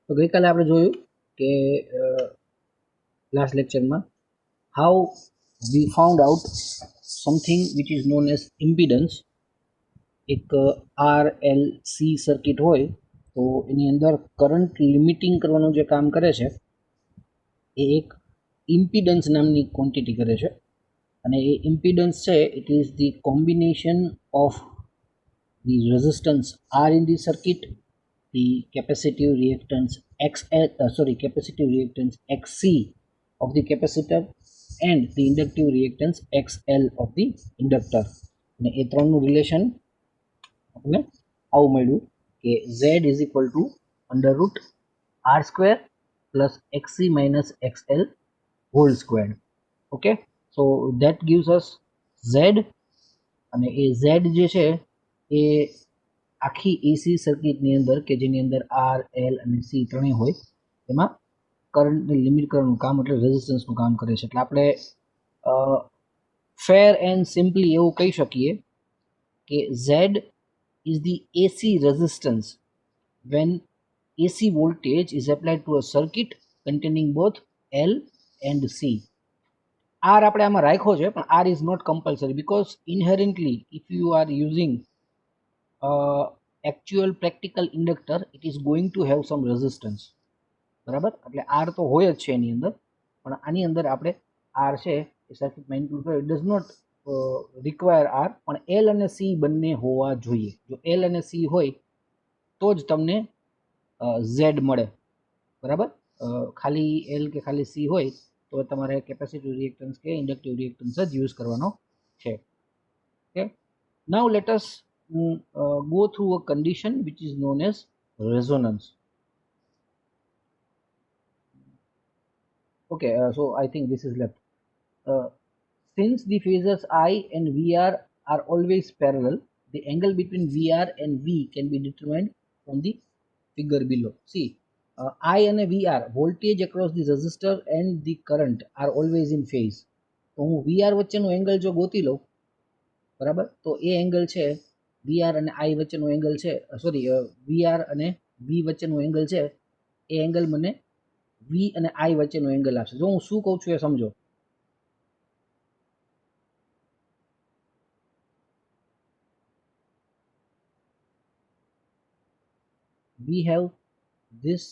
તો ગઈકાલે આપણે જોયું કે લાસ્ટ લેક્ચરમાં how we found out something which is known as impedance. એક RLC સર્કિટ હોય તો એની અંદર કરંટ લિમિટિંગ કરવાનું જે કામ કરે છે એ એક ઇમ્પિડન્સ નામની ક્વોન્ટિટી કરે છે અને એ ઇમ્પિડન્સ છે it is the combination of the resistance R in the circuit, the capacitive reactance capacitive reactance XC of the capacitor and the inductive reactance XL of the inductor. અને એ ત્રણનું relation આપણે આવું મળ્યું કે Z is equal to under root R square plus XC minus XL whole squared. Okay, so that gives us Z, અને એ Z જે છે એ આખી એસી સર્કિટની અંદર કે જેની અંદર આર એલ અને સી ત્રણેય હોય એમાં કરંટને લિમિટ કરવાનું કામ એટલે રેઝિસ્ટન્સનું કામ કરે છે. એટલે આપણે ફેર એન્ડ સિમ્પલી એવું કહી શકીએ કે Z is the AC resistance when AC voltage is applied to a circuit containing both L and C. R આપણે આમાં રાખ્યો છે પણ R is not compulsory because inherently if you are using actual practical inductor it is going to have some resistance. બરાબર, એટલે R તો હોય જ છે એની અંદર, પણ આની અંદર આપણે R છે એ સર્કિટમાં ઇન્ક્લુડ કરે. It does not require R, પણ L અને C બંને હોવા જોઈએ. જો L અને C હોય તો જ તમને Z મળે. બરાબર, ખાલી L કે ખાલી C હોય તો તમારે કેપેસિટિવ રિએક્ટન્સ કે ઇન્ડક્ટિવ રિએક્ટન્સ જ યુઝ કરવાનો છે. Okay, now let us go through a condition which is known as resonance. Okay, so I think this is left. Since the phasors I and VR are always parallel, the angle between VR and V can be determined from the figure below. See, I and VR, voltage across the resistor and the current are always in phase. તો હું VR વચ્ચેનો angle જો ગોતી લઉં, બરાબર, તો એ angle છે VR અને I વચ્ચેનો એંગલ છે, સોરી VR અને V વચ્ચેનો એંગલ છે, એ એંગલ મને V અને I વચ્ચેનો એંગલ આપશે. જો હું શું કહું છું એ સમજો. We have this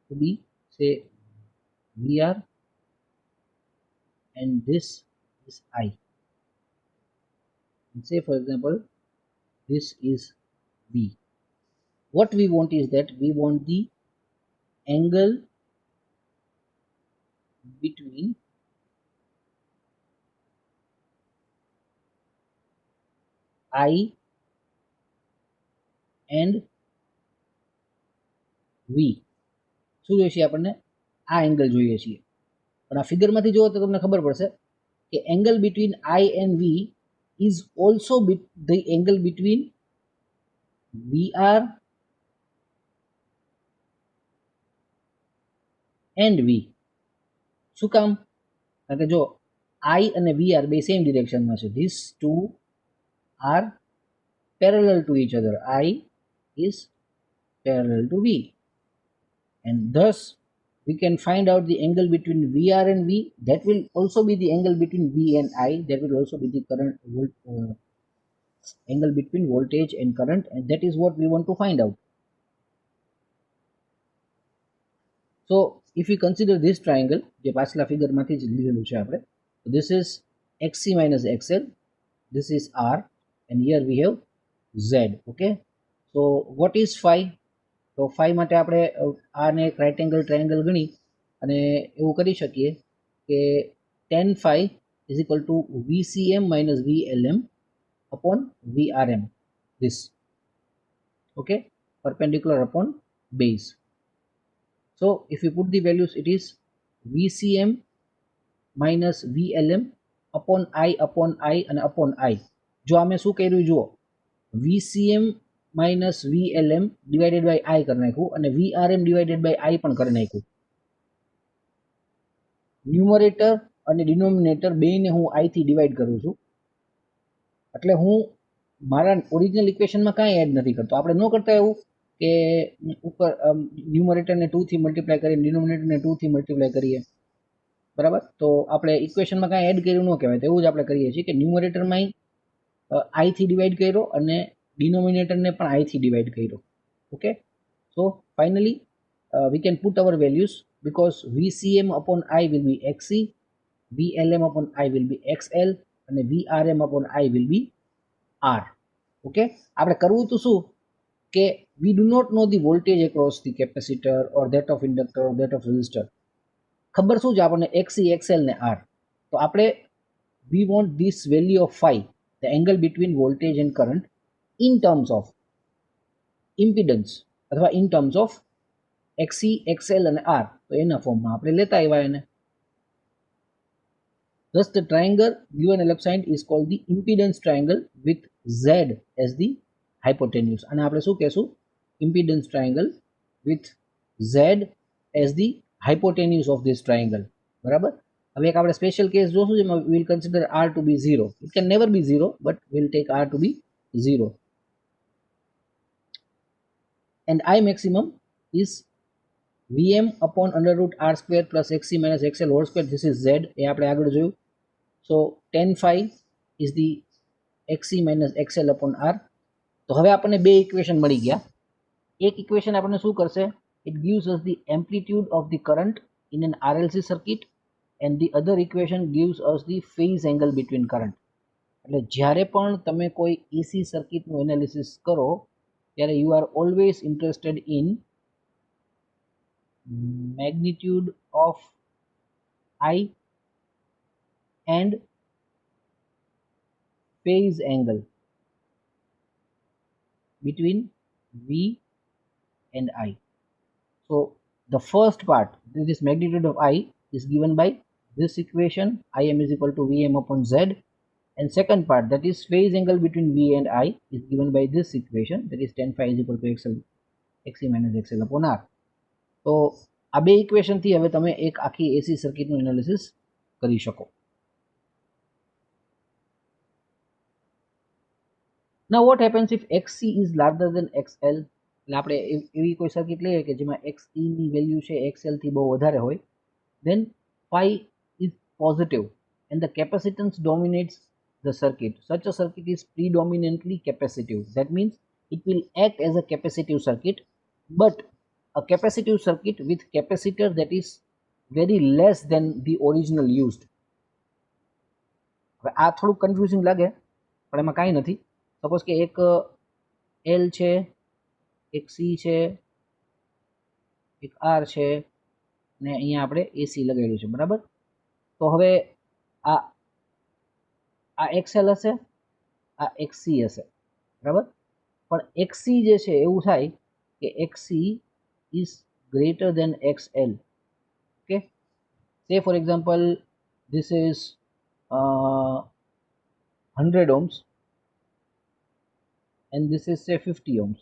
to be say VR and this is I. And say for example this is V. What we want is that we want the angle between I and V. શું જોઈએ છીએ આપણને? આ angle જોઈએ છીએ. પણ આ ફિગરમાંથી જુઓ તો તમને ખબર પડશે કે angle between I and V is also the angle between VR and V. શું કામ? કારણ કે જો I અને VR બે સેમ ડિરેક્શનમાં છે. These two are parallel to each other. I is parallel to V, and thus we can find out the angle between VR and V. That will also be the angle between V and I. That will also be the current angle between voltage and current, and that is what we want to find out. So if we consider this triangle, જે પાછલા ફિગરમાંથી જ લીધેલું છે આપણે, so this is XC minus XL, this is R, and here we have Z. Okay, so what is phi? તો phi માટે આપણે આને એક રાઇટ એંગલ ટ્રાયંગલ ગણી અને એવું કરી શકીએ કે tan phi is equal to VCM minus VLM upon VRM, this. Okay, perpendicular upon base. So if you put the values, it is VCM minus VLM upon I and upon I. જો અમે શું કર્યું જુઓ, VCM minus VLM divided by I કરી નાખ્યું અને VRM divided by I પણ કરી નાખ્યું. ન્યુમરેટર અને ડિનોમિનેટર બેને હું I થી ડિવાઈડ કરું છું, એટલે હું મારા ઓરિજિનલ ઇક્વેશનમાં કાંઈ એડ નથી કરતો. આપણે ન કરતા એવું કે ઉપર ન્યુમરેટરને 2 થી મલ્ટીપ્લાય કરીને ડિનોમિનેટરને 2 થી મલ્ટીપ્લાય કરીએ, બરાબર. તો આપણે ઇક્વેશનમાં કાંઈ એડ કર્યું ન કહેવાય, તો એવું જ આપણે કરીએ છીએ કે ન્યુમરેટરમાં આઈ થી ડિવાઈડ કર્યો અને ડિનોમિનેટરને પણ આઈ થી ડિવાઈડ કર્યો. Okay, so finally we can put our values because VCM upon I will be XC, VLM upon I will be XL અને VRM upon I will be R. Okay, આપણે કરવું તો શું કે we do not know the voltage across the capacitor or that of inductor or that of resistor. ખબર શું છે આપણને XC, XL ને R. તો આપણે we want this value of phi, the angle between voltage and current, in terms of impedance અથવા in terms of XC, XL અને R. તો એના ફોર્મમાં આપણે લેતા આવ્યા એને. Thus the triangle given a left side is called the impedance triangle with Z as the hypotenuse. અને આપણે શું કહેશું? Impedance triangle with Z as the hypotenuse of this triangle. બરાબર. હવે એક આપણે સ્પેશિયલ કેસ જોશું જેમાં we will consider R to be 0. It can never be 0, but we will take R to be 0. And I maximum is Vm upon under root R square plus XC minus XL whole square. This is Z. એ આપણે આગળ જોયું. So tan phi is the XC minus XL upon R. તો હવે આપણને બે equation મળી ગયા. એક ઇક્વેશન આપણને શું કરશે? It gives us the amplitude of the current in an RLC circuit and the other equation gives us the phase angle between current. એટલે જ્યારે પણ તમે કોઈ AC સર્કિટનું એનાલિસિસ કરો ત્યારે you are always interested in magnitude of I and phase angle between V and I. So the first part, this magnitude of I is given by this equation, Im is equal to Vm upon Z, and second part, that is phase angle between V and I, is given by this equation, that is tan phi is equal to XC minus XL upon R. તો આ બે ઇક્વેશનથી હવે તમે એક આખી એસી સર્કિટનું analysis કરી શકો. Now what happens if XC is larger than XL? એટલે આપણે એવી કોઈ સર્કિટ લઈએ કે જેમાં XE ની વેલ્યુ છે XL થી બહુ વધારે હોય, then phi is positive and the capacitance dominates the circuit. Such a circuit is predominantly capacitive. That means it will act as a capacitive circuit, but a capacitive circuit with capacitor that is very less than the original used. હવે આ થોડું confusing લાગે પણ એમાં કાંઈ નથી. Suppose કે એક L છે, એક C છે, એક R છે ને અહીંયા આપણે AC લગાવેલું છે, બરાબર. તો હવે આ XL હશે, આ XC હશે, બરાબર. પણ XC જે છે એવું થાય કે XC is greater than XL. Okay, say for example this is 100 ohms and this is say 50 ohms.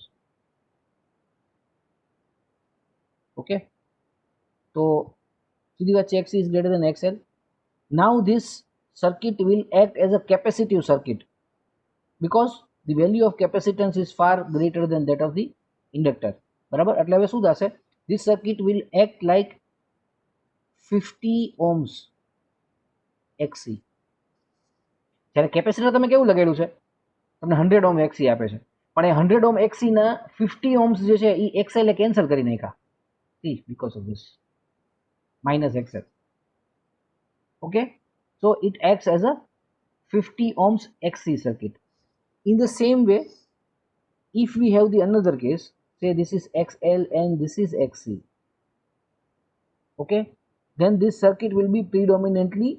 Okay, so સીધી વાત છે, XC is greater than XL. Now this circuit will act as a capacitive circuit because the value of capacitance is far greater than that of the inductor. બરાબર. એટલે હવે શું થશે? This circuit will act like 50 ohms XC. જ્યારે capacitor તમે કેવું લગાડ્યું છે? તમને 100 ઓહ્મ XC આપે છે, પણ એ 100 ઓહ્મ XC ના 50 ohms જે છે એ XL એ કેન્સલ કરી નાખ્યા. See, because of this minus XL. Okay, so it acts as a 50 ohms XC circuit. In the same way, if we have the another case, say this is XL and this is XC, okay, then this circuit will be predominantly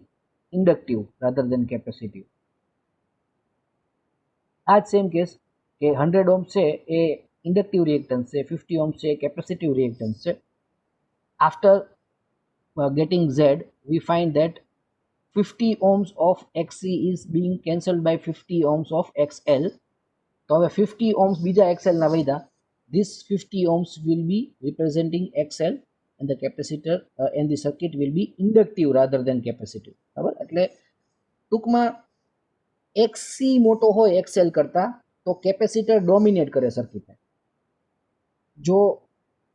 inductive rather than capacitive. આ જ same case કે 100 ohm છે એ inductive reactance છે, 50 ohm છે capacitive reactance છે. After getting Z, we find that 50 ohms of XC is being cancelled by 50 ohms of XL. તો હવે 50 ohms બીજા XL ના વૈધા. This 50 ohms will be representing XL and the capacitor and the circuit will be inductive rather than capacitive. બરાબર. એટલે ટૂંકમાં XC મોટો હોય XL કરતા તો કેપેસિટર ડોમિનેટ કરે સર્કિટને. જો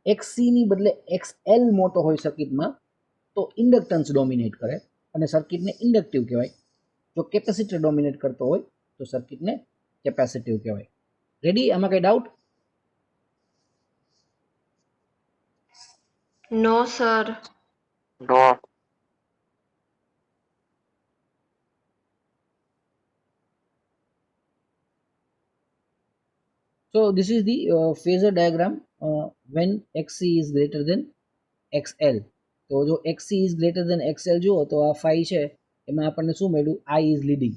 XC ની બદલે XL મોટો હોય સર્કિટમાં તો ઇન્ડક્ટન્સ ડોમિનેટ કરે અને સર્કિટને ઇન્ડક્ટિવ કહેવાય. જો કેપેસિટર ડોમિનેટ કરતો હોય તો સર્કિટને કેપેસિટિવ કહેવાય. રેડી? આમાં કઈ doubt? No sir. No. So this is the phasor diagram when XC is greater than XL. તો જો XC is greater than XL જુઓ તો આ 5 છે એમાં આપણને શું મળ્યું? I is leading.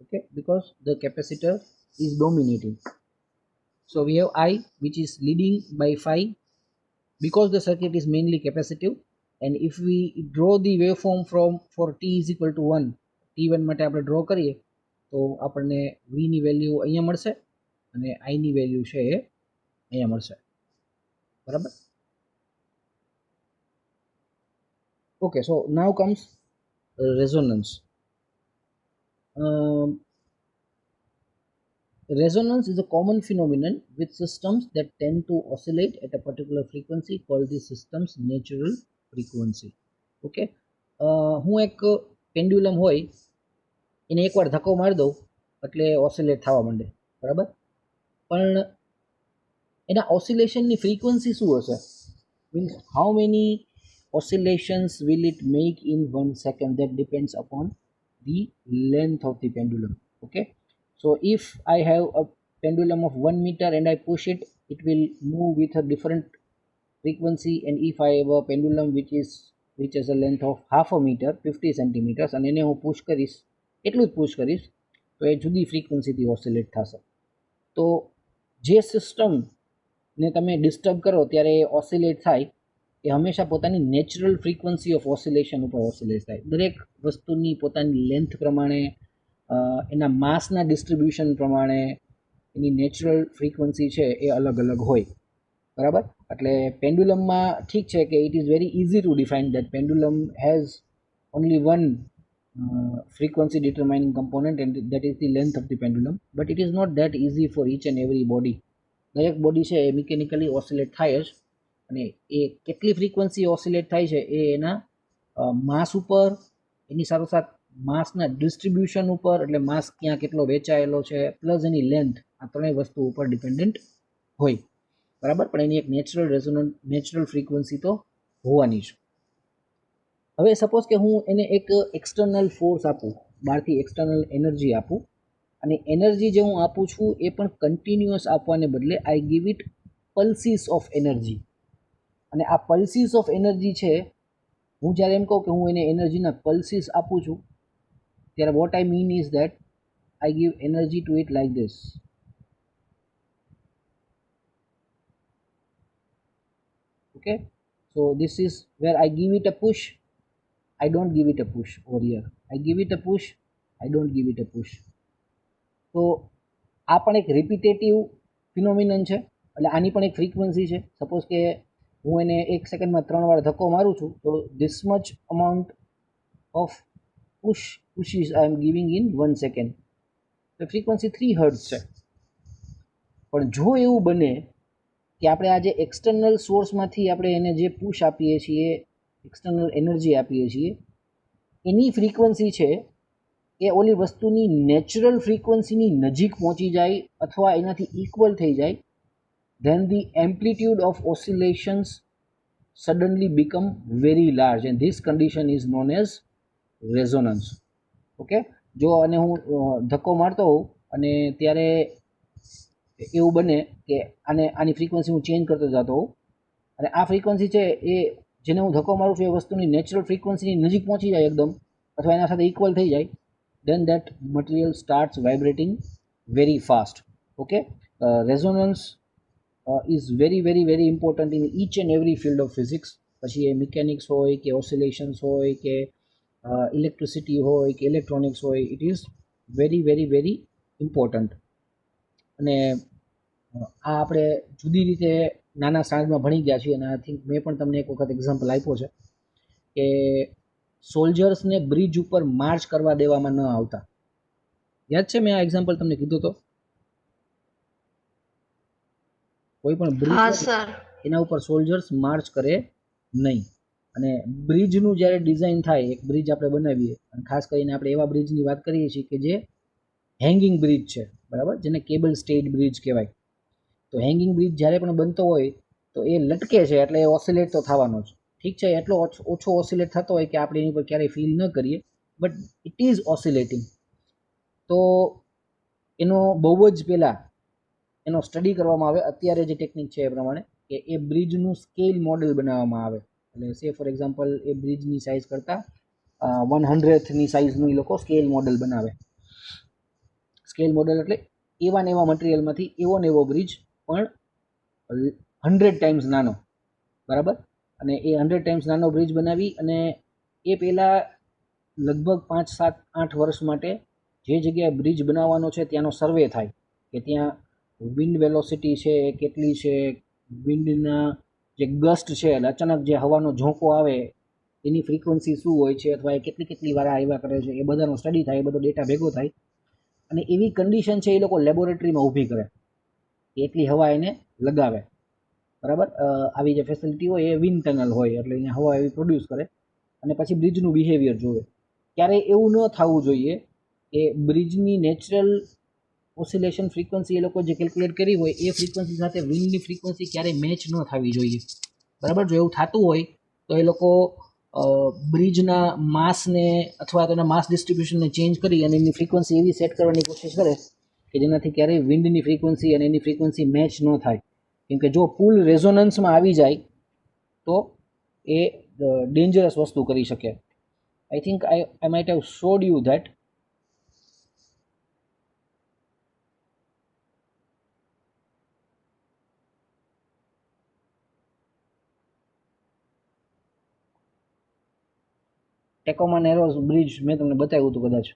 Okay, because the capacitor is dominating. So we have I which is leading by 5 because the circuit is mainly capacitive. And if we draw the waveform for t is equal to 1, t1 માટે આપણે draw કરીએ તો આપણને v ની value અહીંયા મળશે અને i ની વેલ્યુ છે એ અહીંયા મળશે. બરાબર? Okay, so now comes resonance. Resonance is a common phenomenon with systems that tend to oscillate at a particular frequency called the system's natural frequency. Okay, હું એક પેન્ડ્યુલમ હોય એને એકવાર ધક્કો મારી દઉં એટલે ઓસિલેટ થવા માંડે. બરાબર? પણ એના ઓસિલેશનની ફ્રીક્વન્સી શું હશે? Means how many oscillations will it make in 1 second? That depends upon the length of the pendulum. Okay, so if I have a pendulum of 1 meter and I push it, it will move with a different frequency. And if I have a pendulum which has a length of half a meter, 50 centimeters, and એને હું push કરીશ, એટલું જ push કરીશ તો એ જુદી ફ્રીક્વન્સીથી oscillate થશે. તો જે સિસ્ટમને તમે ડિસ્ટર્બ કરો ત્યારે એ ઓસિલેટ થાય એ હંમેશા પોતાની નેચરલ ફ્રીક્વન્સી ઓફ ઓસિલેશન ઉપર ઓસિલેટ થાય. દરેક વસ્તુની પોતાની લેન્થ પ્રમાણે, એના માસના ડિસ્ટ્રીબ્યુશન પ્રમાણે એની નેચરલ ફ્રીક્વન્સી છે એ અલગ અલગ હોય. બરાબર? એટલે પેન્ડુલમમાં ઠીક છે કે it is very easy to define that pendulum has only one frequency determining component, and that is the length of the pendulum. But it is not that easy for each and every body. દરેક body છે એ mechanically oscillate થાય જ, અને એ કેટલી frequency oscillate થાય છે એ એના માસ ઉપર, એની સાથોસાથ માસના ડિસ્ટ્રીબ્યુશન ઉપર, એટલે માસ ક્યાં કેટલો વેચાયેલો છે, પ્લસ એની લેન્થ, આ ત્રણેય વસ્તુ ઉપર ડિપેન્ડન્ટ હોય. બરાબર? પણ એની એક નેચરલ ફ્રીક્વન્સી તો હોવાની જ. હવે સપોઝ કે હું એને એક એક્સટર્નલ ફોર્સ આપું, બહારથી એક્સટર્નલ એનર્જી આપું, અને એનર્જી જે હું આપું છું એ પણ કન્ટિન્યુઅસ આપવાને બદલે આઈ give it pulses of energy. અને આ પલ્સીસ ઓફ એનર્જી છે, હું જ્યારે એમ કહું કે હું એને એનર્જીના પલ્સીસ આપું છું ત્યારે what I mean is that I give energy to it like this. Okay, so this is where I give it a push, I don't give it a push. Over here I give it a push, I don't give it a push. તો આ પણ એક repetitive ફિનોમિનન છે, એટલે આની પણ એક frequency છે. સપોઝ કે હું એને 1 સેકન્ડમાં 3 વાર ધક્કો મારું છું તો this much amount of pushes I am giving in 1 second. તો ફ્રીક્વન્સી 3 હર્ટ્ઝ છે. પણ જો એવું બને કે આપણે આ જે એક્સટર્નલ સોર્સમાંથી આપણે એને જે પુશ આપીએ છીએ, એક્સટર્નલ એનર્જી આપીએ છીએ, એની ફ્રીક્વન્સી છે એ ઓલી વસ્તુની નેચરલ ફ્રીક્વન્સીની નજીક પહોંચી જાય અથવા એનાથી ઇક્વલ થઈ જાય, then the amplitude of oscillations suddenly become very large, and this condition is known as resonance. Okay, જો અને હું ધક્કો મારતો હોઉં અને ત્યારે એવું બને કે આની ફ્રીક્વન્સી હું ચેન્જ કરતો જતો હોઉં અને આ ફ્રીક્વન્સી છે એ જેને હું ધક્કો મારું છું એ વસ્તુની નેચરલ ફ્રીક્વન્સીની નજીક પહોંચી જાય એકદમ, અથવા એના સાથે ઇક્વલ થઈ જાય, then that material starts vibrating very fast. Okay, resonance is very very very important in each and every field of physics. પછી એ મિકેનિક્સ હોય કે ઓસિલેશન્સ હોય કે ઇલેક્ટ્રિસિટી હોય કે ઇલેક્ટ્રોનિક્સ હોય, it is very very very important. અને આ આપણે જુદી રીતે નાના સ્ટાન્ડર્ડમાં ભણી ગયા છીએ, અને આઈ થિંક મેં પણ તમને એક વખત એક્ઝામ્પલ આપ્યો છે કે સોલ્જર્સને બ્રિજ ઉપર માર્ચ કરવા દેવામાં ન આવતા. યાદ છે મેં આ એક્ઝામ્પલ તમને કીધું તો? કોઈ પણ બ્રિજ હા સર. એના ઉપર સોલ્જર્સ માર્ચ કરે નહીં. અને બ્રિજનું જ્યારે ડિઝાઇન થાય, એક બ્રિજ આપણે બનાવીએ, અને ખાસ કરીને આપણે એવા બ્રિજની વાત કરીએ છીએ કે જે હેંગિંગ બ્રિજ છે, બરાબર, જેને કેબલ સ્ટેડ બ્રિજ કહેવાય. તો હેંગિંગ બ્રિજ જ્યારે પણ બનતો હોય તો એ લટકે છે એટલે એ ઓસિલેટ તો થવાનો જ. ઠીક છે, એટલો ઓછો ઓસિલેટ થતો હોય કે આપણે એની ઉપર ક્યારેય ફીલ ન કરીએ, બટ ઇટ ઇઝ ઓસિલેટિંગ. તો એનો બહુ જ પહેલાં એનો સ્ટડી કરવામાં આવે. અત્યારે જે ટેકનિક છે એ પ્રમાણે કે એ બ્રિજનું સ્કેલ મોડેલ બનાવવામાં આવે. એટલે સે ફોર એક્ઝામ્પલ એ બ્રિજની સાઇઝ કરતાં 1/100ની સાઇઝનું એ લોકો સ્કેલ મોડેલ બનાવે. સ્કેલ મોડેલ એટલે એવા ને એવા મટીરિયલમાંથી એવો ને એવો બ્રિજ, પણ 100 ટાઈમ્સ નાનો, બરાબર. અને એ 100 ટાઈમ્સ નાનો બ્રિજ બનાવી અને એ પહેલાં લગભગ 5, 7, 8 વર્ષ માટે જે જગ્યાએ બ્રિજ બનાવવાનો છે ત્યાંનો સર્વે થાય કે ત્યાં વિન્ડ વેલોસિટી છે એ કેટલી છે, વિન્ડના જે ગસ્ટ છે એટલે અચાનક જે હવાનો ઝોંકો આવે એની ફ્રીક્વન્સી શું હોય છે, અથવા એ કેટલી વાર આવ્યા કરે છે, એ બધાનો સ્ટડી થાય, એ બધો ડેટા ભેગો થાય. અને એવી કન્ડિશન છે એ લોકો લેબોરેટરીમાં ઊભી કરે, એટલી હવા એને લગાવે, બરાબર. આવી જે ફેસિલિટી હોય એ વિન્ડ ટનલ હોય એટલે અહીંયા હવા એવી પ્રોડ્યુસ કરે, અને પછી બ્રિજનું બિહેવિયર જોવે. ક્યારે એવું ન થવું જોઈએ કે બ્રિજની નેચરલ ઓસિલેશન ફ્રીક્વન્સી એ લોકો જે કેલ્ક્યુલેટ કરી હોય એ ફ્રીક્વન્સી સાથે વિન્ડની ફ્રીક્વન્સી ક્યારેય મેચ ન થવી જોઈએ, બરાબર. જો એવું થતું હોય તો એ લોકો બ્રિજના માસને અથવા તેના માસ ડિસ્ટ્રીબ્યુશનને ચેન્જ કરી અને એની ફ્રીક્વન્સી એવી સેટ કરવાની કોશિશ કરે કે જેનાથી ક્યારેય વિન્ડની ફ્રીક્વન્સી અને એની ફ્રીક્વન્સી મેચ ન થાય. કેમકે જો પુલ રેઝોનન્સમાં આવી જાય તો એ ડેન્જરસ વસ્તુ કરી શકે. I think I might have showed you that. Tacoma Narrows bridge મેં તમને બતાવ્યું હતું કદાચ.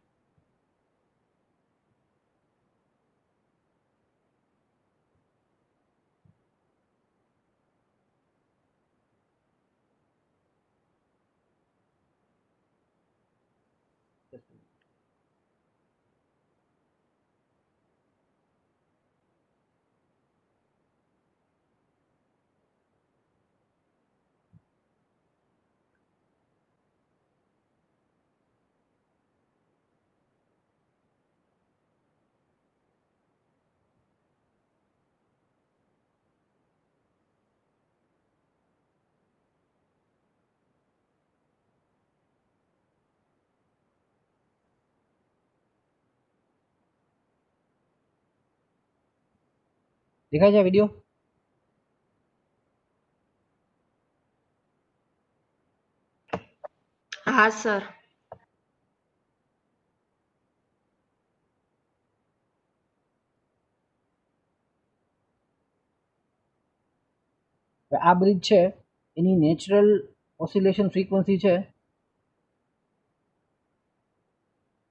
દેખાય છે વિડીયો? હા સર. આ બ્રિજ છે એની નેચરલ ઓસિલેશન ફ્રીક્વન્સી છે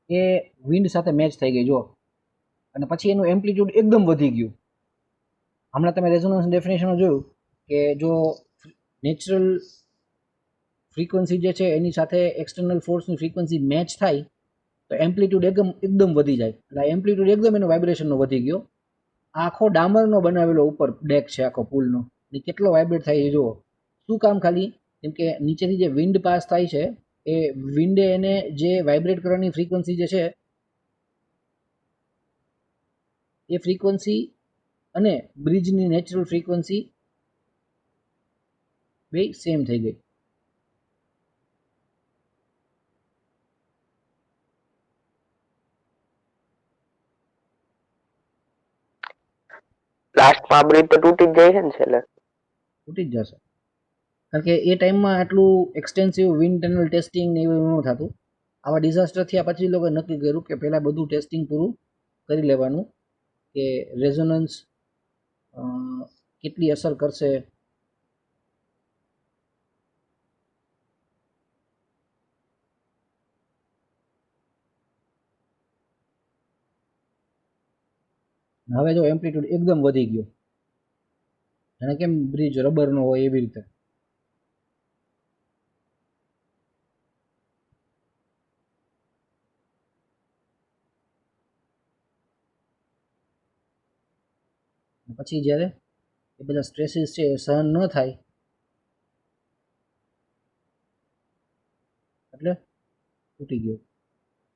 એ વિન્ડ સાથે મેચ થઈ ગઈ જો, અને પછી એનું એમ્પ્લિટ્યૂડ એકદમ વધી ગયું. હમણાં તમે રેઝોનન્સ ડેફિનેશનમાં જોયું કે જો નેચરલ ફ્રીક્વન્સી જે છે એની સાથે એક્સટર્નલ ફોર્સની ફ્રીક્વન્સી મેચ થાય તો એમ્પ્લિટ્યૂડ એકદમ વધી જાય. એટલે એમ્પ્લિટ્યૂડ એકદમ એનો વાઇબ્રેશનનો વધી ગયો. આખો ડામરનો બનાવેલો ઉપર ડેક છે આખો પુલનો, એ કેટલો વાઇબ્રેટ થાય છે જુઓ. શું કામ? ખાલી કેમ કે નીચેથી જે વિન્ડ પાસ થાય છે એ વિન્ડે એને જે વાઇબ્રેટ કરવાની ફ્રીક્વન્સી જે છે એ ફ્રીક્વન્સી અને બ્રિજની નેચરલ ફ્રીક્વન્સી બે સેમ થઈ ગઈ. લાસ્ટમાં બ્રિજ તો તૂટી જ જાય છે ને છેલ્લે? તૂટી જ જશે, કારણ કે એ ટાઈમમાં આટલું એક્સટેન્સિવ વિન્ડ ટનલ ટેસ્ટિંગ ને એવું ન થતું. આવા ડિઝાસ્ટર થયા પછી લોકોએ નક્કી કર્યું કે પહેલાં બધું ટેસ્ટિંગ પૂરું કરી લેવાનું કે રેઝોનન્સ કેટલી અસર કરશે. હવે જો એમ્પ્લિટ્યૂડ એકદમ વધી ગયો, જાણે કેમ બ્રિજ રબરનો હોય એવી રીતે. પછી જ્યારે એ બધા સ્ટ્રેસીસ છે એ સહન ન થાય એટલે તૂટી ગયો.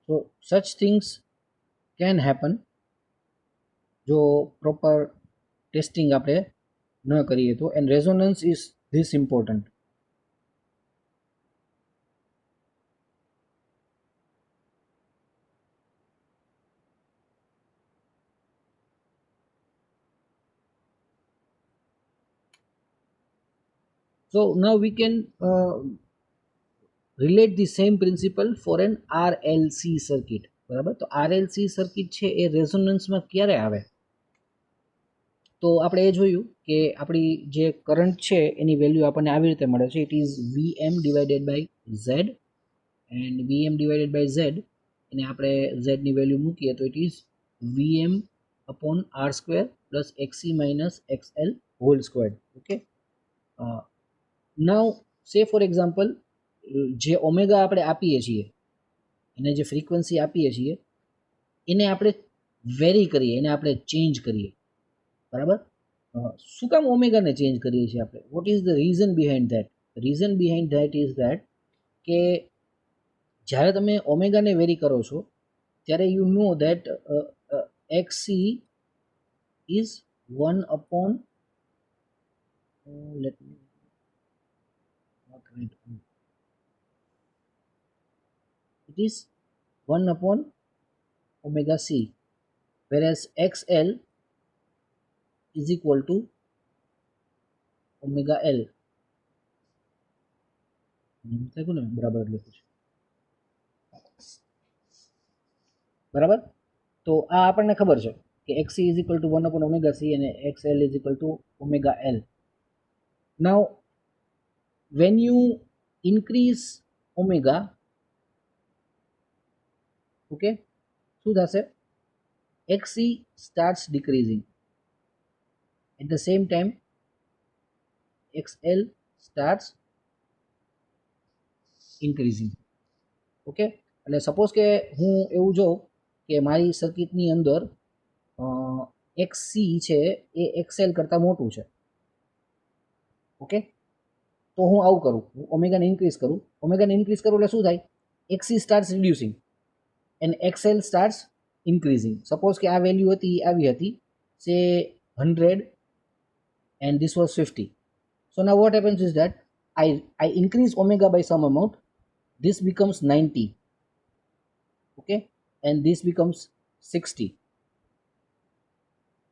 સો સચ થિંગ્સ કેન હેપન જો પ્રોપર ટેસ્ટિંગ આપણે ન કરીએ તો. And resonance is this important. So now we can relate the same principle for an RLC circuit. બરાબર, તો RLC સર્કિટ છે એ રેઝોનન્સમાં ક્યારે આવે? તો આપણે એ જોયું કે આપણી જે કરંટ છે એની વેલ્યુ આપણને આવી રીતે મળે છે. It is VM divided by Z, and VM divided by Z એને આપણે Z ની વેલ્યુ મૂકીએ તો it is VM upon R square plus XC minus XL whole square. Okay, now say for example જે ઓમેગા આપણે આપીએ છીએ, એને જે ફ્રીક્વન્સી આપીએ છીએ એને આપણે વેરી કરીએ, એને આપણે ચેન્જ કરીએ. બરાબર, શું કામ ઓમેગાને ચેન્જ કરીએ છીએ આપણે? What is the reason behind that? Reason behind that is that કે જ્યારે તમે ઓમેગાને વેરી કરો છો ત્યારે you know that XC is 1 upon let me not write it is 1 upon omega c, whereas XL is equal to omega L. બરાબર લખ્યું છે. બરાબર, તો આ આપણને ખબર છે કે XC is equal to 1 upon omega c અને XL is equal to omega L. Now when you increase omega, okay, શું થશે? XC starts decreasing. At the same time XL starts increasing. Okay, એટલે સપોઝ કે હું એવું જોઉં કે મારી સર્કિટની અંદર XC છે એ XL કરતાં મોટું છે. ઓકે, તો હું આવું કરું, હું ઓમેગાને ઇન્ક્રીઝ કરું. ઓમેગાને ઇન્ક્રીઝ કરું એટલે શું થાય? XC starts reducing and XL starts increasing. Suppose કે આ વેલ્યુ હતી આવી હતી સે 100 and this was 50. So now what happens is that I increase omega by some amount. This becomes 90. Okay, and this becomes 60.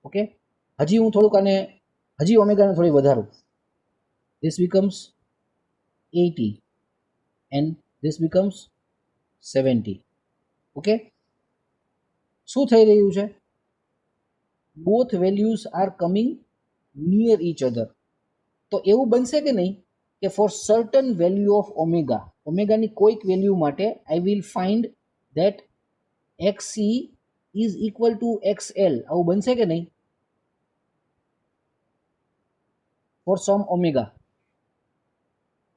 Okay, હજી હું થોડુંક આને હજી ઓમેગાને થોડી વધારું. This becomes 80 and this becomes 70. Okay, શું થઈ રહ્યું છે? both values are coming near each other. તો એવું બનશે કે નહીં કે for certain value of omega, ઓમેગાની કોઈક વેલ્યુ માટે I will find that XC is equal to XL. આવું બનશે કે નહીં? ફોર સમ ઓમેગા,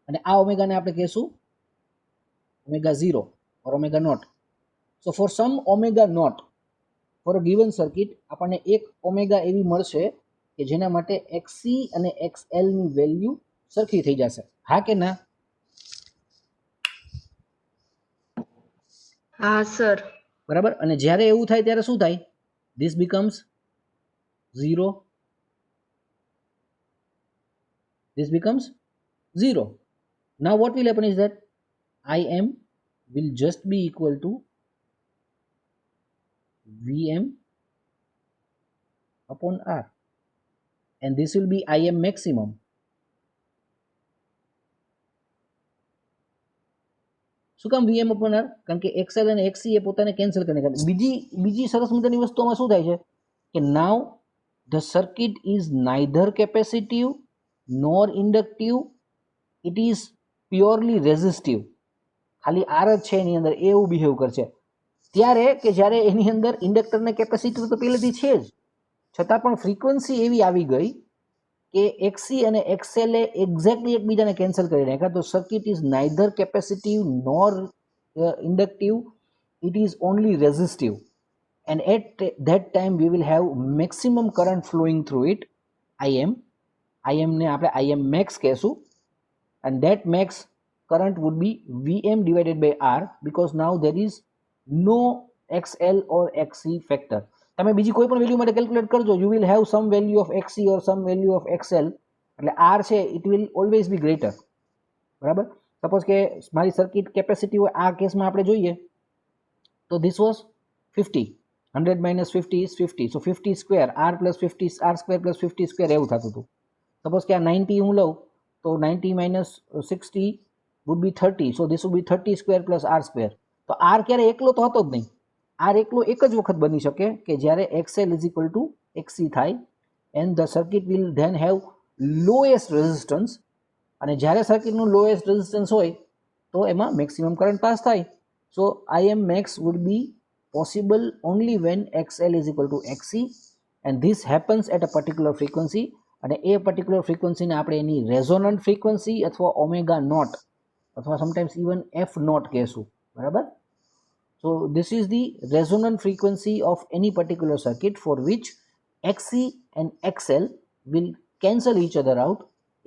અને આ ઓમેગાને આપણે કહેશું omega 0 or omega naught. So for some omega naught for a given circuit આપણને એક ઓમેગા એવી મળશે કે જેના માટે XC અને XL ની વેલ્યુ સરખી થઈ જશે. હા કે ના? હા સર. બરાબર, અને જ્યારે એવું થાય ત્યારે શું થાય? This becomes 0, this becomes 0. Now what will happen is that IM will just be equal to VM upon R, and this will be IM maximum. શું કામ VM upon R? કારણ કે XL અને XC એ પોતાને કેન્સલ કરીને કાઢે. બીજી સરસ મજાની વસ્તુમાં શું થાય છે કે now the circuit is neither capacitive nor inductive, it is purely resistive. ખાલી R જ છે એની અંદર એવું બિહેવ કરશે. ત્યારે કે જ્યારે એની અંદર ઇન્ડક્ટર ને કેપેસિટર તો પહેલેથી છે જ, છતાં પણ ફ્રીક્વન્સી એવી આવી ગઈ કે XC અને XL એ એક્ઝેક્ટલી એકબીજાને કેન્સલ કરી નાખ્યા. તો circuit is neither capacitive nor inductive, it is only resistive, and at that time we will have maximum current flowing through it, IM, IM ને આપણે IM max કહેશું, and that max current would be VM divided by R, because now there is no XL or XC factor. તમે બીજી કોઈ પણ value માટે calculate કરજો, you will have some value of XC or some value of XL, એટલે R છે it will always be greater. બરાબર. Suppose કે મારી સર્કિટ કેપેસિટી હોય, આ કેસમાં આપણે જોઈએ તો this was 50, 100 minus 50 is 50, so 50 square R plus 50 R square plus 50 square એવું થતું હતું. સપોઝ કે આ 90 હું લઉં તો 90 minus 60 would be 30, so this would be 30 square plus R square. તો R ક્યારે એકલો તો હતો જ નહીં, R એકલો એક જ વખત બની શકે કે જ્યારે XL is equal to XC થાય, and the circuit will then have lowest resistance, અને જ્યારે સર્કિટનું લોએસ્ટ રેઝિસ્ટન્સ હોય તો એમાં મેક્સિમમ કરંટ પાસ થાય. સો IM max would be possible only when XL is equal to XC, and this happens at a particular frequency, અને એ particular ફ્રીક્વન્સીને આપણે એની રેઝોનન્ટ ફ્રીક્વન્સી અથવા ઓમેગા નોટ અથવા સમટાઈમ્સ ઇવન F નોટ કહેશું. બરાબર. So this is the resonant frequency of any particular circuit for which XC and XL will cancel each other out.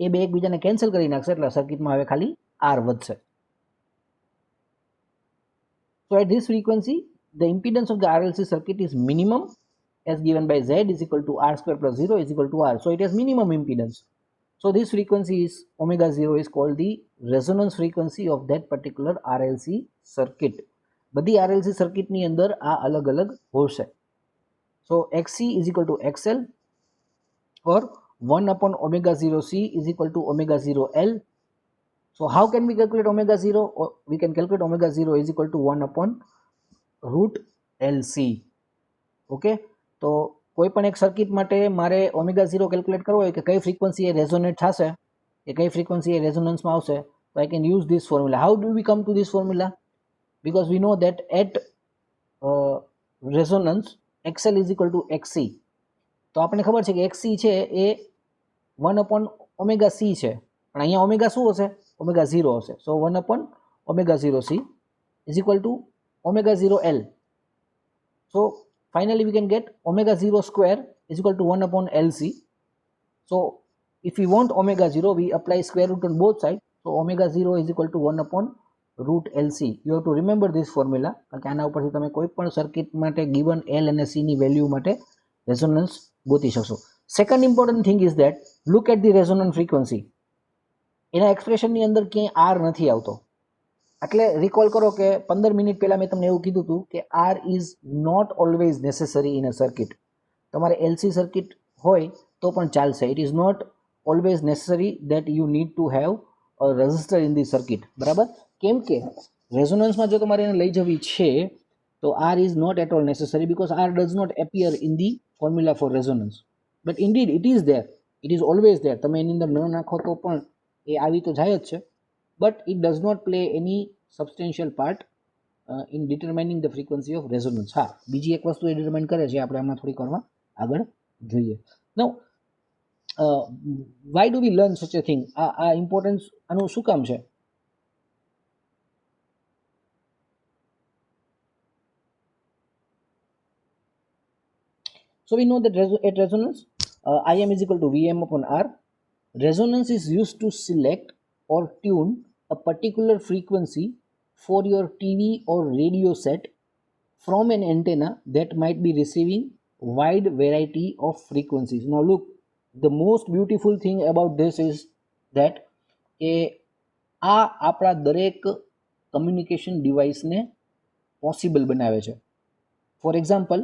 એ બે એકબીજાને કેન્સલ કરી નાખશે, એટલે સર્કિટમાં હવે ખાલી R વધશે. So at this frequency the impedance of the RLC circuit is minimum as given by Z is equal to R square plus 0 is equal to R. So it has minimum impedance. So this frequency is omega 0 is called the resonance frequency of that particular RLC circuit. બધી RLC circuit ની અંદર આ અલગ અલગ હોશે. So XC is equal to XL or 1 upon omega 0 C is equal to omega 0 L. So how can we calculate omega 0? We can calculate omega 0 is equal to 1 upon root LC. Okay, તો કોઈ પણ એક circuit માટે મારે omega 0 calculate કરવો હોય કે કઈ ફ્રીક્વન્સી એ રેઝોનેટ થશે, કે કઈ ફ્રીક્વન્સી એ રેઝોનન્સમાં આવશે, તો I can use this formula. How do we come to this formula? Because we know that at resonance XL is equal to XC. તો આપણને ખબર છે કે XC છે એ 1 upon omega C છે, પણ અહીંયા ઓમેગા શું હશે? omega 0 હશે. So 1 upon omega 0 C is equal to omega 0 L. So finally we can get omega 0 square is equal to 1 upon LC. So if we want omega 0, we apply square root on both sides. So omega 0 is equal to 1 upon root LC. You have to remember this formula, કારણ કે આના ઉપરથી તમે કોઈ પણ circuit માટે given L અને C ની વેલ્યુ માટે રેઝોનન્સ ગોતી શકશો. Second important thing is that look at the resonant frequency. એના એક્સપ્રેશનની અંદર ક્યાંય R નથી આવતો. એટલે રિકોલ કરો કે 15 મિનિટ પહેલાં મેં તમને એવું કીધું હતું કે R is not always necessary in a circuit. તમારે LC સર્કિટ હોય તો પણ ચાલશે. It is not always necessary that you need to have a resistor in the circuit. બરાબર. કેમ કે રેઝોનન્સમાં જો તમારે એને લઈ જવી છે તો R is not at all necessary, because R does not appear in the formula for resonance. But indeed it is there, it is always there. તમે એની અંદર ન નાખો તો પણ એ આવી તો જાય જ છે, but it does not play any substantial part in determining the frequency of resonance. હા, બીજી એક વસ્તુ એ ડિટરમાઇન કરે છે, આપણે આમાં થોડીક વારમાં આગળ જોઈએ. Now why do we learn such a thing? આ ઇમ્પોર્ટન્સ આનું શું કામ છે? So we know that at resonance IM is equal to VM upon R. Resonance is used to select or tune a particular frequency for your TV or radio set from an antenna that might be receiving wide variety of frequencies. Now look, the most beautiful thing about this is that આ આપણા દરેક communication ડિવાઇસને possible બનાવે છે. For example,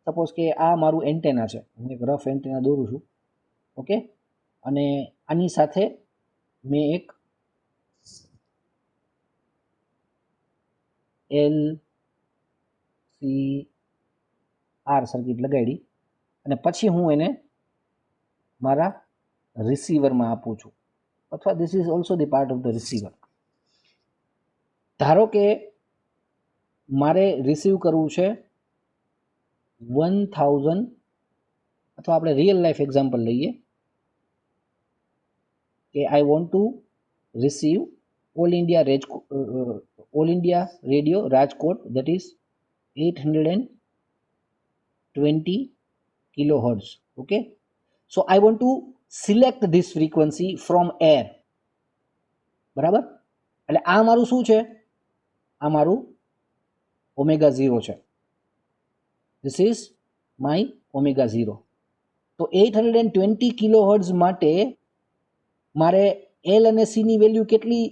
suppose કે આ મારું antenna છે, હું એક રફ એન્ટેના દોરું છું. ઓકે, અને આની સાથે મેં એક LCR સર્કિટ લગાડી અને પછી હું એને મારા રિસીવરમાં આપું છું, અથવા this is also the part of the receiver. ધારો કે મારે રિસીવ કરવું છે 1000, અથવા આપણે રિયલ લાઈફ એક્ઝામ્પલ લઈએ કે આઈ want two receive all India radio Rajkot, that is 820 kilohertz. Okay, so I want two select this frequency from air. બરાબર, એટલે આ મારું શું છે, આ મારું ઓમેગા 0 છે. This is my omega 0. તો 820 કિલોહર્ટ્ઝ માટે મારે એલ અને સી ની વેલ્યુ કેટલી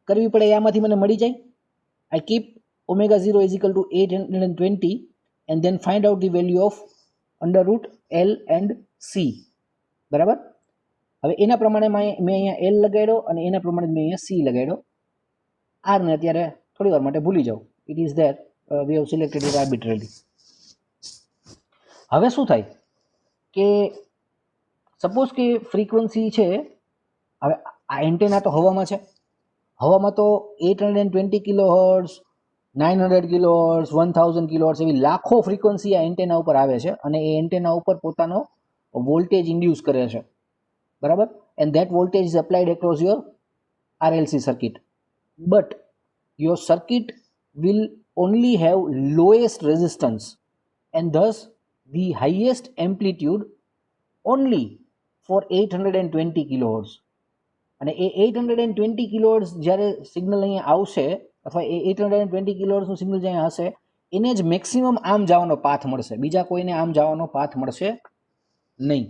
કરવી પડે આમાંથી મને મળી જાય. આઈ keep omega 0 is equal to 820 and then find out the value of under root L and C. બરાબર, હવે એના પ્રમાણે મેં અહીંયા L લગાડ્યો અને એના પ્રમાણે મેં અહીંયા C લગાડ્યો. R ને અત્યારે થોડી વાર માટે ભૂલી જાઓ. It is there, we have selected it arbitrarily. હવે શું થાય કે સપોઝ કે ફ્રીક્વન્સી છે, હવે આ એન્ટેના તો હવામાં છે, હવામાં તો 820 કિલોહર્ટ્ઝ, 900 કિલોહર્ટ્ઝ, 1000 કિલોહર્ટ્ઝ એવી લાખો ફ્રીક્વન્સી આ એન્ટેના ઉપર આવે છે અને એ એન્ટેના ઉપર પોતાનો વોલ્ટેજ ઇન્ડ્યુસ કરે છે. બરાબર, and that voltage is applied across your RLC circuit. But your circuit will only have lowest resistance and thus the highest amplitude only for 820 kilohertz. અને એ 820 કિલોહર્ટ્ઝ જ્યારે સિગ્નલ અહીંયા આવશે અથવા એ 820 કિલોહર્ટ્ઝનું સિગ્નલ જ્યાં હશે એને જ મેક્સિમમ આમ જવાનો પાથ મળશે, બીજા કોઈને આમ જવાનો પાથ મળશે નહીં.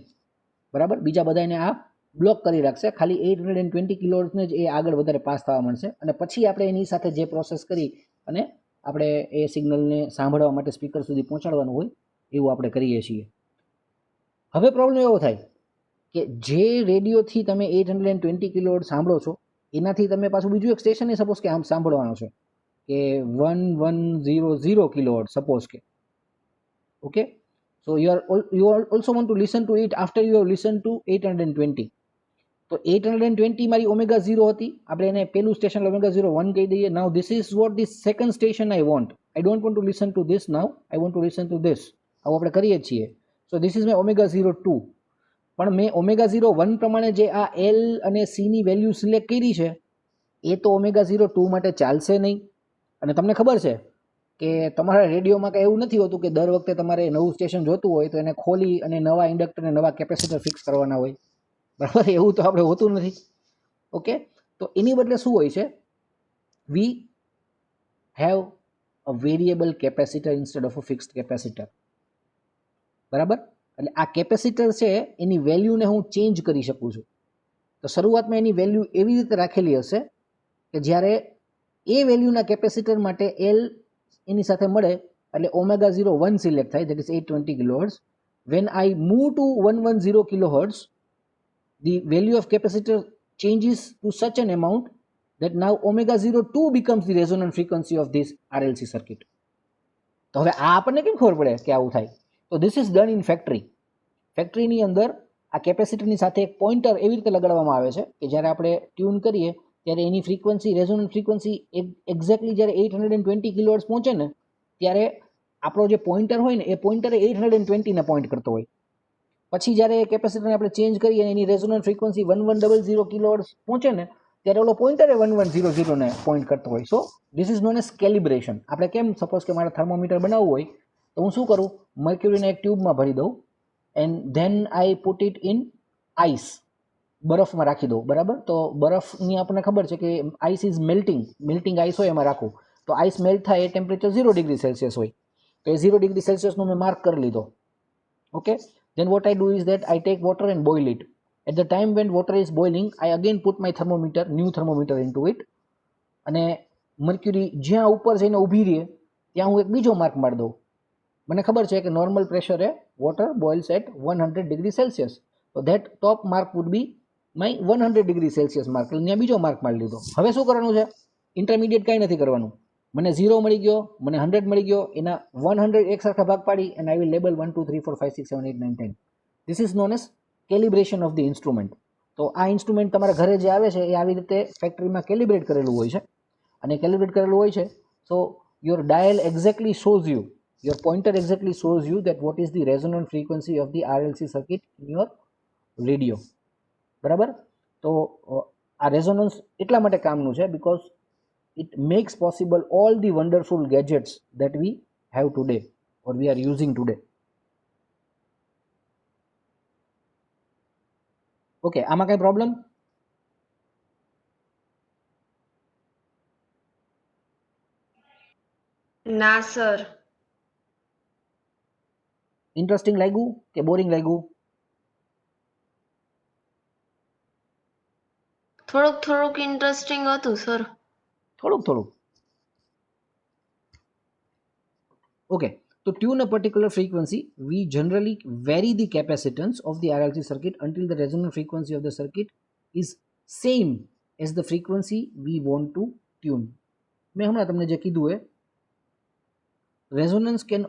બરાબર, બીજા બધાને આ બ્લોક કરી રાખશે, ખાલી 820 કિલોહર્ટ્ઝને જ એ આગળ વધારે પાસ થવા મળશે અને પછી આપણે એની સાથે જે પ્રોસેસ કરી અને આપણે એ સિગ્નલને સાંભળવા માટે સ્પીકર સુધી પહોંચાડવાનું હોય એવું આપણે કરીએ છીએ. હવે પ્રોબ્લેમ એવો થાય કે જે રેડિયોથી તમે 820 કિલોહર્ટ્ઝ સાંભળો છો એનાથી તમે પાછું બીજું એક સ્ટેશન સપોઝ કે આમ સાંભળવાનો છે કે 1100 કિલોહર્ટ્ઝ સપોઝ કે. Okay, so you also want to listen to it after you have listened to 820. તો 820 મારી ઓમેગા 0 હતી, આપણે એને પેલું સ્ટેશન ઓમેગા 01 કહી દઈએ. Now this is what the second station I want. I don't want to listen to this now, I want to listen to this. આવું આપણે કરીએ છીએ. So this is my omega 02. પણ મેં ઓમેગા 01 પ્રમાણે જે આ એલ અને સી ની વેલ્યુ સિલેક્ટ કરી છે એ તો ઓમેગા 02 માટે ચાલશે નહીં. અને તમને ખબર છે કે તમારા રેડિયોમાં કંઈ એવું નથી હોતું કે દર વખતે તમારે નવું સ્ટેશન જોતું હોય તો એને ખોલી અને નવા ઇન્ડક્ટર અને નવા કેપેસિટર ફિક્સ કરવાના હોય. બરાબર, એવું તો આપણે હોતું નથી. ઓકે, તો એની બદલે શું હોય છે, we have a variable capacitor instead of a fixed capacitor. બરાબર, એટલે આ કેપેસિટર છે એની વેલ્યુને હું ચેન્જ કરી શકું છું. તો શરૂઆતમાં એની વેલ્યુ એવી રીતે રાખેલી હશે કે જ્યારે એ વેલ્યુના કેપેસિટર માટે એલ એની સાથે મળે એટલે ઓમેગા 01 સિલેક્ટ થાય, that is 820 kilohertz. When I move to 110 kilohertz the value of capacitor changes to such an amount that now omega 02 becomes the resonant frequency of this RLC circuit. તો હવે આ આપણને કેમ ખબર પડે કે આવું થાય? તો this is done in factory. ફેક્ટરીની અંદર આ કેપેસિટરની સાથે એક પોઇન્ટર એવી રીતે લગાડવામાં આવે છે કે જ્યારે આપણે ટ્યુન કરીએ ત્યારે એની ફ્રીક્વન્સી, રેઝોનન્ટ ફ્રીક્વન્સી એક્ઝેક્ટલી જ્યારે 820 કિલોહર્ટ્ઝ પહોંચે ને ત્યારે આપણો જે પોઇન્ટર હોય ને એ પોઇન્ટર 820 ને પોઇન્ટ કરતો હોય. પછી જ્યારે કેપેસિટરને આપણે ચેન્જ કરીએ અને એની રેઝોનન્ટ ફ્રીક્વન્સી 1100 કિલોહર્ટ્ઝ પહોંચે ને ત્યારે ઓલો પોઇન્ટર 1100 ને પોઇન્ટ કરતો હોય. સો this is known as calibration. આપણે કેમ સપોઝ કે મારે થર્મોમીટર બનાવવું હોય તો હું શું કરું, મર્ક્યુરીને એક ટ્યુબમાં ભરી દઉં and then I put it in ice, બરફમાં રાખી દઉં. બરાબર, તો બરફની આપણને ખબર છે કે આઈસ ઇઝ મેલ્ટિંગ આઈસ હોય એમાં રાખું તો આઈસ મેલ્ટ થાય એ ટેમ્પરેચર 0 ડિગ્રી સેલ્સિયસ હોય. તો એ 0 ડિગ્રી સેલ્સિયસનો મેં માર્ક કરી લીધો. Okay, then what I do is that I take water and boil it. At the time when water is boiling, I again put my new thermometer into it. અને mercury જ્યાં ઉપર જઈને ઊભી રહે ત્યાં હું એક બીજો માર્ક મારી દઉં. મને ખબર છે કે નોર્મલ પ્રેશરે water boils at 100 degree Celsius. તો that top mark would be my 100 degree Celsius mark. એટલે ત્યાં બીજો માર્ક મારી લીધો. હવે શું કરવાનું છે, ઇન્ટરમીડિયેટ કાંઈ નથી કરવાનું. મને 0 મળી ગયો, મને 100 મળી ગયો, એના 100 એક સરખા ભાગ પાડી અને I will label 1 2 3 4 5 6 7 8 9 10. This is known as calibration of the instrument. તો આ ઇન્સ્ટ્રુમેન્ટ તમારા ઘરે જે આવે છે એ આવી રીતે ફેક્ટરીમાં કેલિબ્રેટ કરેલું હોય છે અને કેલિબ્રેટ કરેલું હોય છે. સો your dial exactly shows you, your pointer exactly shows you that what is the resonant frequency of the RLC circuit in your radio. બરાબર, તો આ રેઝોનન્સ એટલા માટે કામનું છે because it makes possible all the wonderful gadgets that we have today or we are using today. Okay, આમાં કઈ problem? ના સર. ઇન્ટરેસ્ટિંગ લાગ્યું કે બોરિંગ લાગ્યું? થોડુંક ઇન્ટરેસ્ટિંગ હતું સર. થોડુંક. Okay, to tune a particular frequency, we generally vary the capacitance of the RLC circuit until the resonant frequency of the circuit is same as the frequency we want to tune. મેં હમણાં તમને જે કીધું એ resonance can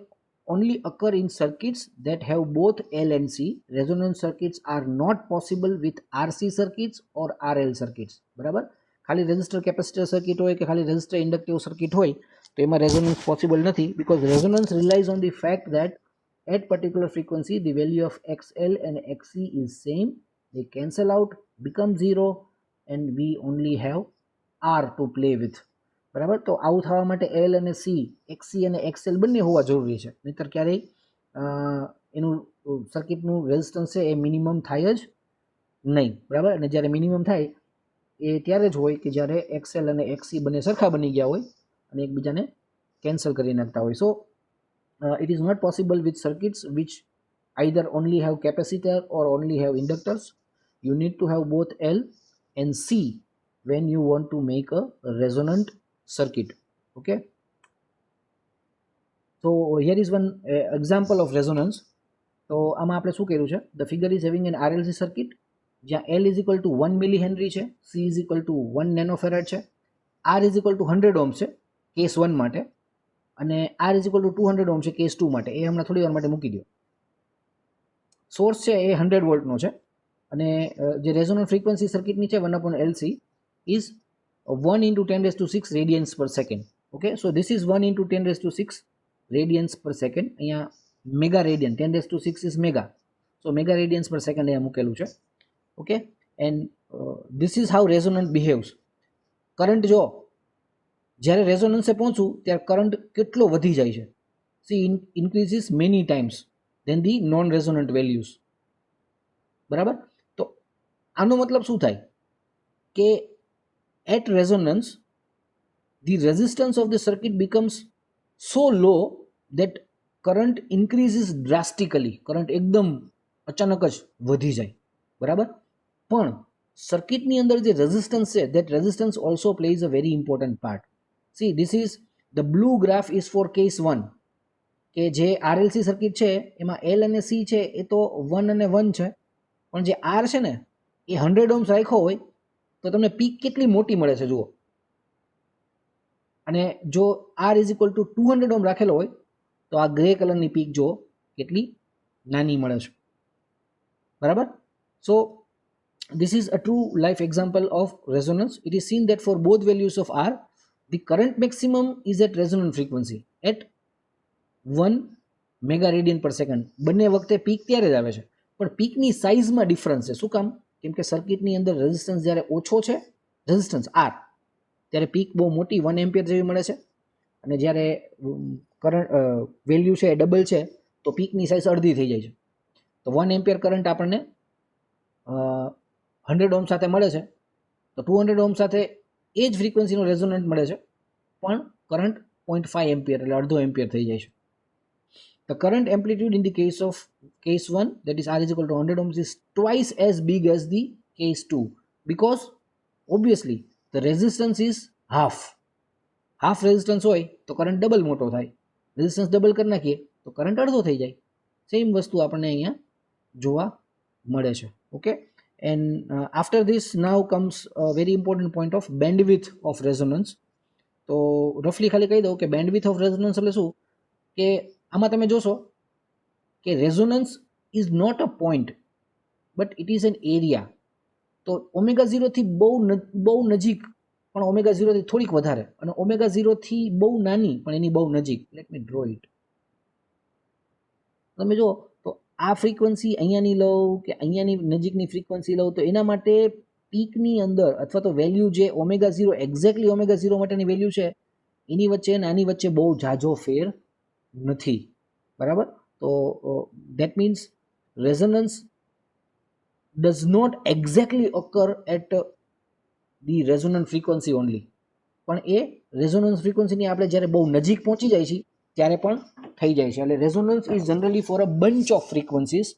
only occur in circuits that have both L and C. Resonance circuits are not possible with RC circuits or RL circuits. બરાબર? ખાલી resistor capacitor circuit હોય કે ખાલી રેઝિસ્ટર ઇન્ડક્ટિવ સર્કિટ હોય તો એમાં રેઝોનન્સ પોસિબલ નથી, because resonance relies on the fact that at particular frequency the value of XL and XC is same. They cancel out, become zero, and we only have R to play with. બરાબર? તો આવું થવા માટે L અને C, XC અને XL બંને હોવા જરૂરી છે, નહીંતર ક્યારેય એનું સર્કિટનું રેઝિસ્ટન્સ છે એ મિનિમમ થાય જ નહીં. બરાબર? અને જ્યારે મિનિમમ થાય એ ત્યારે જ હોય કે જ્યારે એક્સએલ અને એક્સસી બંને સરખા બની ગયા હોય અને એકબીજાને કેન્સલ કરી નાખતા હોય. સો it is not possible with circuits which either only have capacitor or only have inductors. You need to have both L and C when you want to make a resonant circuit. Okay, so here is one example of resonance. તો આમાં આપણે શું કર્યું છે? The figure is having an RLC circuit જ્યાં L is equal to 1 millihenry છે, C is equal to 1 nanofarad છે, R is equal to 100 ohms છે કેસ 1 માટે, અને R is equal to 200 ohms છે કેસ 2 માટે. એ હમણાં થોડી વાર માટે મૂકી દો. સોર્સ છે એ 100 વોલ્ટનો છે અને જે રેઝોનન્ટ ફ્રીક્વન્સી સર્કિટની છે 1/LC is 1 into 10 raised to 6 radians per second. Okay, so this is 1 into 10 raised to 6 radians per second. અહીંયા mega radian, 10 raised to 6 is mega, so mega radians per second અહીંયા મૂકેલું છે. Okay, and this is how resonance behaves. Current જો જ્યારે રેઝોનન્સે પહોંચું ત્યારે current કેટલો વધી જાય છે. See increases many times than the non resonant values. બરાબર? તો આનો મતલબ શું થાય કે at resonance the resistance of the circuit becomes so low that current increases drastically. Current એકદમ અચાનક જ વધી જાય. બરાબર? પણ સર્કિટની અંદર જે રેઝિસ્ટન્સ છે, that resistance also plays a very important part. See, this is the blue graph is for case 1 કે જે RLC સર્કિટ છે એમાં L અને C છે એ તો 1 અને 1 છે, પણ જે R છે ને એ 100 ohms રાખ્યો હોય તો તમને પીક કેટલી મોટી મળે છે જુઓ. અને જો R is equal to 200 ohm રાખેલો હોય તો આ ગ્રે કલરની પીક જો કેટલી નાની મળે છે. બરાબર? સો this is a true life example of resonance. It is seen that for both values of R, the current maximum is at resonant frequency at 1 mega radian per second. બંને વખતે peak ત્યારે જ આવે છે, પણ પીકની સાઇઝમાં ડિફરન્સ છે. શું કામ? કેમ કે સર્કિટની અંદર રેઝિસ્ટન્સ જ્યારે ઓછો છે, રેઝિસ્ટન્સ R, ત્યારે પીક બહુ મોટી 1 એમ્પિયર જેવી મળે છે, અને જ્યારે કરંટ વેલ્યુ છે એ ડબલ છે તો પીકની સાઇઝ અડધી થઈ જાય છે. તો 1 એમ્પિયર કરંટ આપણને 100 ઓહ્મ સાથે મળે છે, તો 200 ઓહ્મ સાથે એ જ ફ્રીક્વન્સીનો રેઝોનન્ટ મળે છે, પણ કરંટ 0.5 એમ્પિયર એટલે અડધો એમ્પિયર થઈ જાય છે. The current amplitude in the case of case 1, that is R is equal to 100 ohms, is twice as big as the case 2, because obviously the resistance is half. Half resistance હોય તો current double મોટો થાય, resistance double કરી નાખીએ તો current અડધો થઈ જાય. સેમ વસ્તુ આપણને અહીંયા જોવા મળે છે. Okay, and after this now comes very important point of bandwidth of resonance. તો રફલી ખાલી કહી દઉં કે બેન્ડવિથ ઓફ રેઝોનન્સ એટલે શું, કે આમાં તમે જોશો કે resonance is not a point but it is an area. તો ઓમેગા 0 થી બહુ નજીક પણ ઓમેગા 0 થી થોડીક વધારે, અને ઓમેગા 0 થી બહુ નાની પણ એની બહુ નજીક. Let me draw it. તમે જો તો આ ફ્રીક્વન્સી અહીંયાની લઉં કે અહીંયાની નજીકની ફ્રીક્વન્સી લઉં તો એના માટે પીકની અંદર અથવા તો વેલ્યુ જે ઓમેગા 0 એક્ઝેક્ટલી ઓમેગા 0 માટેની વેલ્યુ છે એની વચ્ચે અને આની વચ્ચે બહુ ઝાઝો ફેર નથી. બરાબર? તો that means resonance does not exactly occur at the resonant frequency only. પણ એ રેઝોનન્સ ફ્રીક્વન્સીની આપણે જ્યારે બહુ નજીક પહોંચી જાય છે ત્યારે પણ થઈ જાય છે. એટલે resonance is generally for a bunch of frequencies,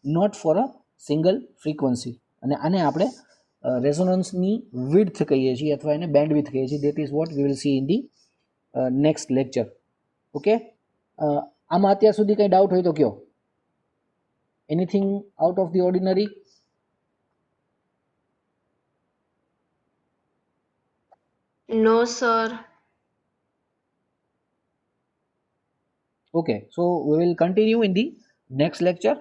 not for a single frequency. અને આને આપણે રેઝોનન્સની વિડ્થ કહીએ છીએ અથવા એને બેન્ડ વિડ્થ કહીએ છીએ. That is what we will see in the next lecture. Okay, આમાં અત્યાર સુધી કંઈ ડાઉટ હોય તો કયો. Anything out of the ordinary? No, sir. Okay, so we will continue in the next lecture.